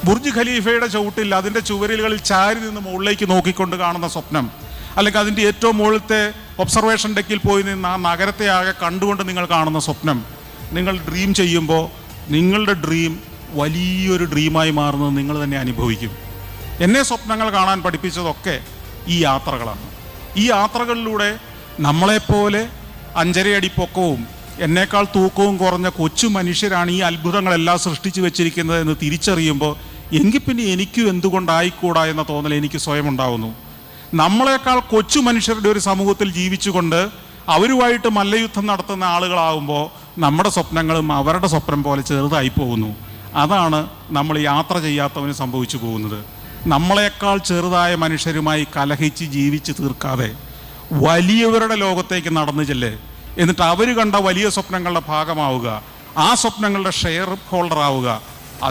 Burj ഖലീഫയുടെ ചുവട്ടിൽ അതിൻ്റെ ചുവരുകളിൽ ചാരി നിന്ന് മുകളിലേക്ക് നോക്കിക്കൊണ്ട് കാണുന്ന സ്വപ്നം, അല്ലെങ്കിൽ അതിൻ്റെ ഏറ്റവും മുകളിലത്തെ ഒബ്സർവേഷൻ ഡെക്കിൽ പോയി നിന്ന് ആ നഗരത്തെ ആകെ കണ്ടുകൊണ്ട് നിങ്ങൾ കാണുന്ന സ്വപ്നം, നിങ്ങൾ ഡ്രീം ചെയ്യുമ്പോൾ നിങ്ങളുടെ ഡ്രീം വലിയൊരു ഡ്രീമായി മാറുന്നത് നിങ്ങൾ തന്നെ അനുഭവിക്കും. എന്നെ സ്വപ്നങ്ങൾ കാണാൻ പഠിപ്പിച്ചതൊക്കെ ഈ യാത്രകളാണ്. ഈ യാത്രകളിലൂടെ നമ്മളെപ്പോലെ 5.5 അടി പൊക്കവും എന്നേക്കാൾ തൂക്കവും കുറഞ്ഞ കൊച്ചു മനുഷ്യരാണ് ഈ അത്ഭുതങ്ങളെല്ലാം സൃഷ്ടിച്ചു വെച്ചിരിക്കുന്നത് എന്ന് തിരിച്ചറിയുമ്പോൾ എങ്കിൽ പിന്നെ എനിക്കും എന്തുകൊണ്ടായിക്കൂടാ എന്ന തോന്നൽ എനിക്ക് സ്വയം ഉണ്ടാവുന്നു. നമ്മളെക്കാൾ കൊച്ചു മനുഷ്യരുടെ ഒരു സമൂഹത്തിൽ ജീവിച്ചുകൊണ്ട് അവരുമായിട്ട് മല്ലയുദ്ധം നടത്തുന്ന ആളുകളാകുമ്പോൾ നമ്മുടെ സ്വപ്നങ്ങളും അവരുടെ സ്വപ്നം പോലെ ചെറുതായി പോകുന്നു. അതാണ് നമ്മൾ യാത്ര ചെയ്യാത്തവന് സംഭവിച്ചു പോകുന്നത്. നമ്മളെക്കാൾ ചെറുതായ മനുഷ്യരുമായി കലഹിച്ച് ജീവിച്ച് തീർക്കാതെ വലിയവരുടെ ലോകത്തേക്ക് നടന്നു ചെല്ലേ, എന്നിട്ട് അവർ കണ്ട വലിയ സ്വപ്നങ്ങളുടെ ഭാഗമാവുക, ആ സ്വപ്നങ്ങളുടെ ഷെയർ ഹോൾഡർ ആവുക.